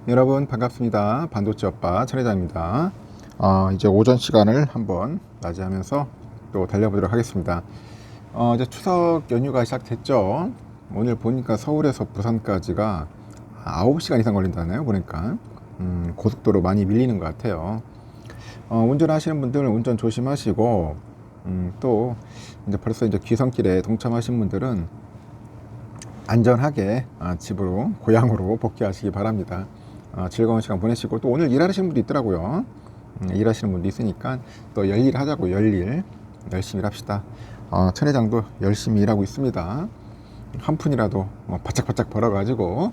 여러분 반갑습니다. 반도체 오빠 천 회장입니다. 이제 오전 시간을 한번 맞이하면서 또 달려보도록 하겠습니다. 이제 추석 연휴가 시작됐죠. 오늘 보니까 서울에서 부산까지가 9시간 이상 걸린다네요. 보니까 고속도로 많이 밀리는 것 같아요. 운전하시는 분들 운전 조심하시고, 또 이제 벌써 이제 귀성길에 동참하신 분들은 안전하게 집으로 고향으로 복귀하시기 바랍니다. 즐거운 시간 보내시고, 또 오늘 일하시는 분도 있더라고요. 일하시는 분도 있으니까 또 열일 하자고. 열일 열심히 일합시다. 천 회장도 열심히 일하고 있습니다. 한 푼이라도 바짝바짝 벌어가지고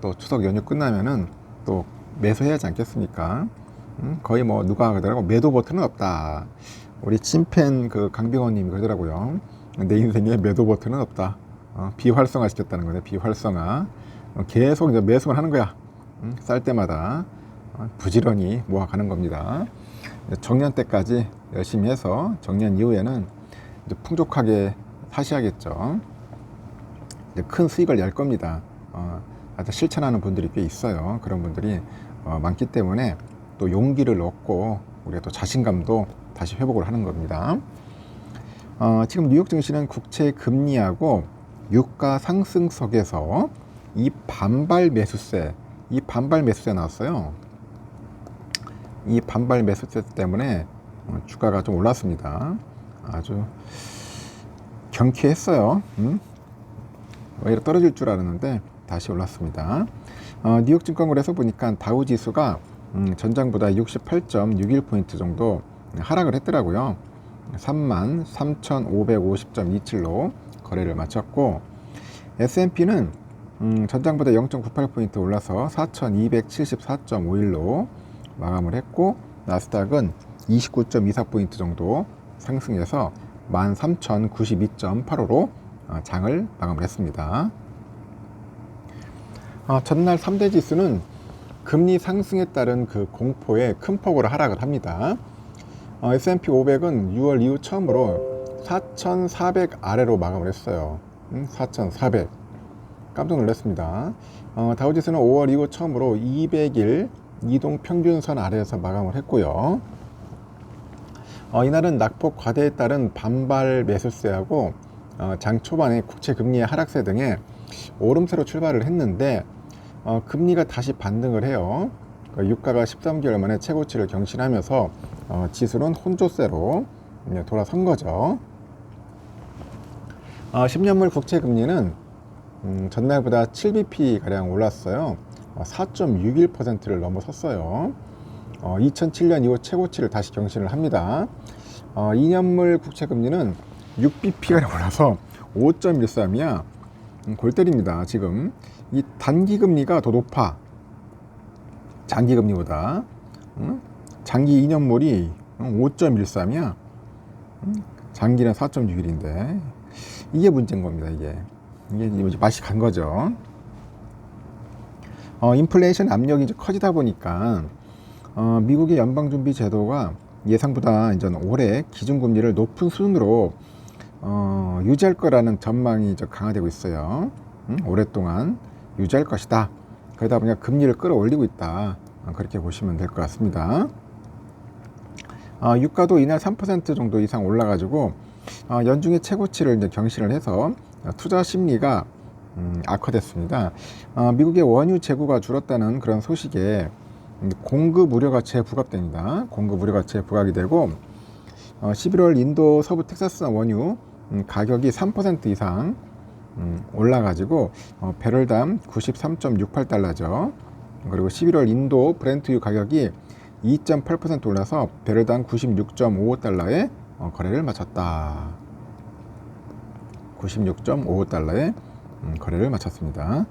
또 추석 연휴 끝나면은 또 매수해야지 않겠습니까? 거의 뭐 누가 그러더라고, 매도 버튼은 없다. 우리 찐팬 그 강병원님이 그러더라고요. 내 인생에 매도 버튼은 없다. 비활성화 시켰다는 거네. 비활성화. 계속 이제 매수만 하는 거야. 쌀 때마다 부지런히 모아가는 겁니다. 정년 때까지 열심히 해서 정년 이후에는 이제 풍족하게 사셔야겠죠. 이제 큰 수익을 낼 겁니다. 아주 실천하는 분들이 꽤 있어요. 그런 분들이 많기 때문에 또 용기를 얻고 우리가 또 자신감도 다시 회복을 하는 겁니다. 지금 뉴욕 증시는 국채 금리하고 유가 상승 속에서 이 반발 매수세 나왔어요. 이 반발 매수세 때문에 주가가 좀 올랐습니다. 아주 경쾌했어요. 오히려 떨어질 줄 알았는데 다시 올랐습니다. 뉴욕 증권거래소 보니까 다우 지수가 전장보다 68.61포인트 정도 하락을 했더라고요. 33,550.27로 거래를 마쳤고, S&P는 전장보다 0.98포인트 올라서 4,274.51로 마감을 했고, 나스닥은 29.24포인트 정도 상승해서 13,092.85로 장을 마감을 했습니다. 전날 3대 지수는 금리 상승에 따른 그 공포에 큰 폭으로 하락을 합니다. S&P 500은 6월 이후 처음으로 4,400 아래로 마감을 했어요. 4,400. 깜짝 놀랐습니다. 다우지수는 5월 이후 처음으로 200일 이동 평균선 아래에서 마감을 했고요. 이날은 낙폭 과대에 따른 반발 매수세하고 장 초반에 국채 금리의 하락세 등의 오름세로 출발을 했는데, 금리가 다시 반등을 해요. 유가가 13개월 만에 최고치를 경신하면서 지수는 혼조세로 돌아선 거죠. 10년물 국채 금리는 전날보다 7bp 가량 올랐어요. 4.61%를 넘어섰어요. 2007년 이후 최고치를 다시 경신을 합니다. 2년물 국채 금리는 6bp 가량 올라서 5.13이야. 골 때립니다. 지금 이 단기 금리가 더 높아. 장기 금리보다. 장기 2년물이 5.13이야. 장기는 4.61인데 이게 문제인 겁니다. 이게 맛이 간 거죠. 인플레이션 압력이 이제 커지다 보니까 미국의 연방준비제도가 예상보다 이제 올해 기준금리를 높은 수준으로 유지할 거라는 전망이 이제 강화되고 있어요. 오랫동안 유지할 것이다. 그러다 보니까 금리를 끌어올리고 있다. 그렇게 보시면 될 것 같습니다. 유가도 이날 3% 정도 이상 올라가지고 연중의 최고치를 이제 경신을 해서 투자 심리가 악화됐습니다. 미국의 원유 재고가 줄었다는 그런 소식에 공급 우려가 재부각됩니다. 공급 우려가 재부각이 되고 11월 인도 서부 텍사스산 원유 가격이 3% 이상 올라가지고 배럴당 93.68달러죠. 그리고 11월 인도 브렌트유 가격이 2.8% 올라서 배럴당 96.55달러에 거래를 마쳤다. 96.55달러에 거래를 마쳤습니다.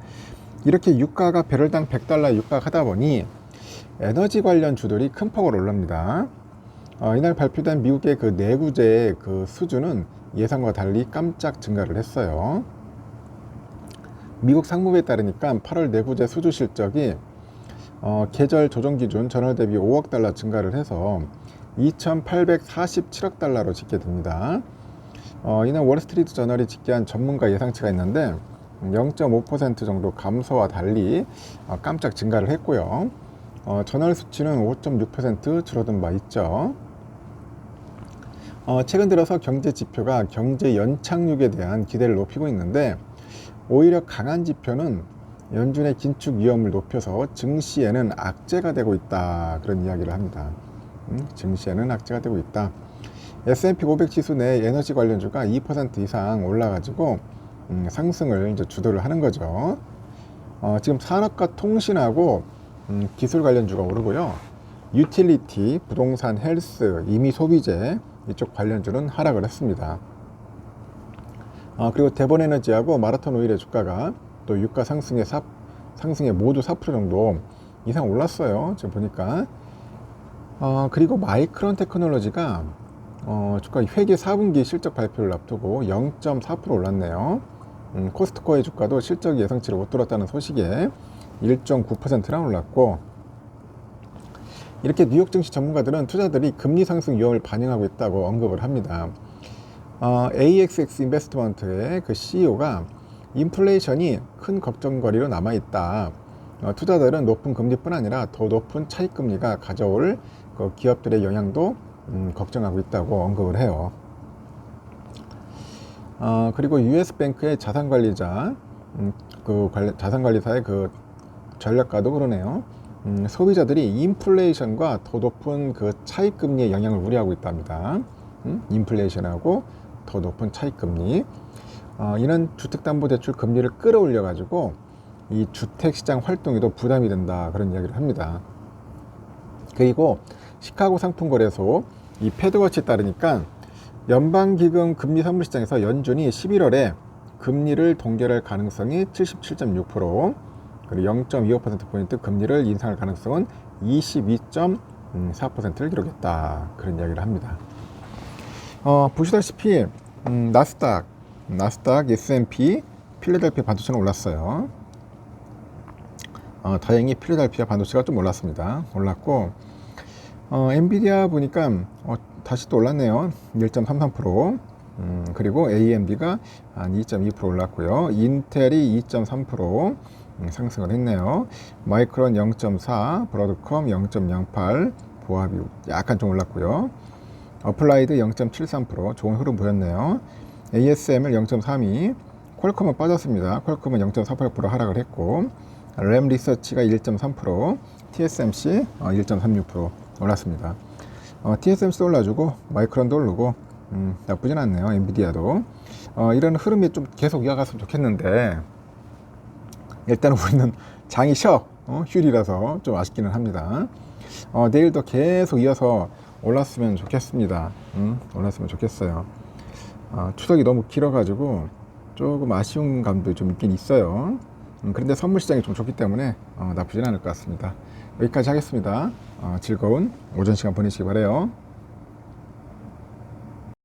이렇게 유가가 배럴당 100달러 육박하다 보니 에너지 관련 주들이 큰 폭으로 올랍니다. 이날 발표된 미국의 그 내구재의 그 수주는 예상과 달리 깜짝 증가를 했어요. 미국 상무부에 따르니까 8월 내구재 수주 실적이 계절 조정 기준 전월 대비 5억 달러 증가를 해서 2,847억 달러로 집계됩니다. 이날 월스트리트 저널이 집계한 전문가 예상치가 있는데 0.5% 정도 감소와 달리 깜짝 증가를 했고요. 전월 수치는 5.6% 줄어든 바 있죠. 최근 들어서 경제 지표가 경제 연착륙에 대한 기대를 높이고 있는데, 오히려 강한 지표는 연준의 긴축 위험을 높여서 증시에는 악재가 되고 있다, 그런 이야기를 합니다. 증시에는 악재가 되고 있다. S&P 500 지수 내 에너지 관련주가 2% 이상 올라가지고 상승을 이제 주도를 하는 거죠. 지금 산업과 통신하고 기술 관련주가 오르고요. 유틸리티, 부동산, 헬스, 임의 소비재 이쪽 관련주는 하락을 했습니다. 그리고 대본에너지하고 마라톤 오일의 주가가 또 유가 상승에 모두 4% 정도 이상 올랐어요. 지금 보니까. 그리고 마이크론 테크놀로지가 주가 회계 4분기 실적 발표를 앞두고 0.4% 올랐네요. 코스트코의 주가도 실적이 예상치를 못 들었다는 소식에 1.9%나 올랐고, 이렇게 뉴욕 증시 전문가들은 투자들이 금리 상승 위험을 반영하고 있다고 언급을 합니다. AXX 인베스트먼트의 그 CEO가 인플레이션이 큰 걱정거리로 남아있다. 투자들은 높은 금리뿐 아니라 더 높은 차익금리가 가져올 그 기업들의 영향도 걱정하고 있다고 언급을 해요. 그리고 US뱅크의 자산관리사의 그 전략가도 그러네요. 소비자들이 인플레이션과 더 높은 그 차익금리의 영향을 우려하고 있답니다. 인플레이션하고 더 높은 차익금리. 이는 주택담보대출 금리를 끌어올려 가지고 이 주택시장 활동에도 부담이 된다, 그런 이야기를 합니다. 그리고 시카고 상품거래소 이 패드워치에 따르니까 연방기금 금리 선물시장에서 연준이 11월에 금리를 동결할 가능성이 77.6%, 그리고 0.25%포인트 금리를 인상할 가능성은 22.4%를 기록했다, 그런 이야기를 합니다. 보시다시피 나스닥, S&P, 필라델피아 반도체는 올랐어요. 다행히 필라델피아 반도체가 좀 올랐습니다. 올랐고, 엔비디아 보니까 다시 또 올랐네요. 1.33%. 그리고 AMD가 한 2.2% 올랐고요. 인텔이 2.3% 상승을 했네요. 마이크론 0.4, 브로드컴 0.08, 보합이 약간 좀 올랐고요. 어플라이드 0.73%, 좋은 흐름 보였네요. ASML 0.32, 퀄컴은 빠졌습니다. 퀄컴은 0.48% 하락을 했고, 램 리서치가 1.3%, TSMC 1.36% 올랐습니다. TSMC도 올라주고 마이크론도 오르고 나쁘진 않네요. 엔비디아도. 이런 흐름이 좀 계속 이어갔으면 좋겠는데, 일단 우리는 장이 휴일이라서 좀 아쉽기는 합니다. 내일도 계속 이어서 올랐으면 좋겠습니다. 올랐으면 좋겠어요. 추석이 너무 길어가지고 조금 아쉬운 감도 좀 있긴 있어요. 그런데 선물 시장이 좀 좋기 때문에 나쁘진 않을 것 같습니다. 여기까지 하겠습니다. 즐거운 오전 시간 보내시기 바라요.